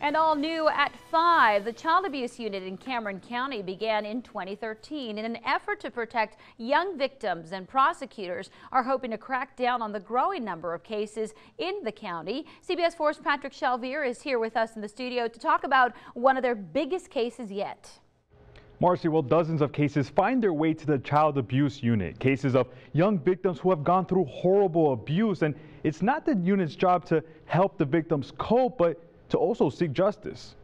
And all new at 5, the Child Abuse Unit in Cameron County began in 2013 in an effort to protect young victims, and prosecutors are hoping to crack down on the growing number of cases in the county. CBS 4's Patrick Shelvier is here with us in the studio to talk about one of their biggest cases yet. Marcy, well, dozens of cases find their way to the Child Abuse Unit. Cases of young victims who have gone through horrible abuse. And it's not the unit's job to help the victims cope, but to also seek justice.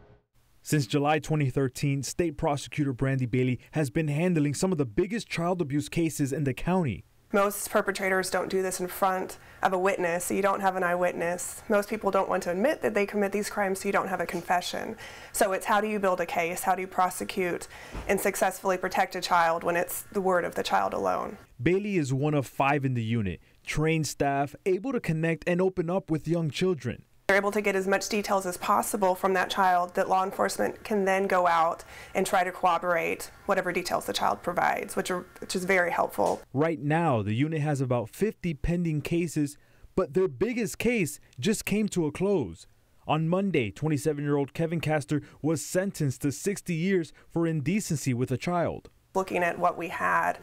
Since July 2013, State Prosecutor Grande has been handling some of the biggest child abuse cases in the county. Most perpetrators don't do this in front of a witness, so you don't have an eyewitness. Most people don't want to admit that they commit these crimes, so you don't have a confession. So it's how do you build a case, how do you prosecute and successfully protect a child when it's the word of the child alone. Bailey is one of 5 in the unit, trained staff able to connect and open up with young children. They're able to get as much details as possible from that child that law enforcement can then go out and try to corroborate whatever details the child provides, which is very helpful. Right now, the unit has about 50 pending cases, but their biggest case just came to a close. On Monday, 27-year-old Kevin Castor was sentenced to 60 years for indecency with a child. Looking at what we had,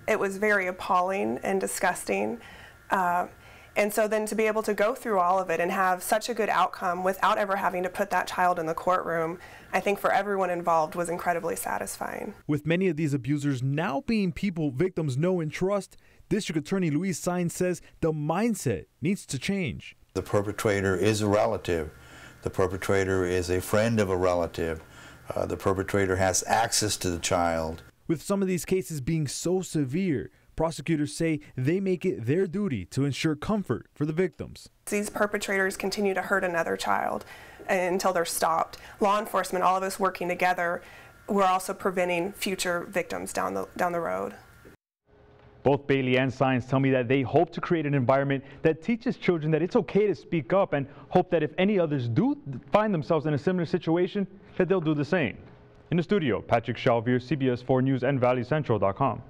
it was very appalling and disgusting. And so then to be able to go through all of it and have such a good outcome without ever having to put that child in the courtroom, I think for everyone involved was incredibly satisfying. With many of these abusers now being people victims know and trust, District Attorney Louise Saenz says the mindset needs to change. The perpetrator is a relative. The perpetrator is a friend of a relative. The perpetrator has access to the child. With some of these cases being so severe, prosecutors say they make it their duty to ensure comfort for the victims. These perpetrators continue to hurt another child until they're stopped. Law enforcement, all of us working together, we're also preventing future victims down the road. Both Bailey and Saenz tell me that they hope to create an environment that teaches children that it's okay to speak up, and hope that if any others do find themselves in a similar situation, that they'll do the same. In the studio, Patrick Shelvier, CBS 4 News and ValleyCentral.com.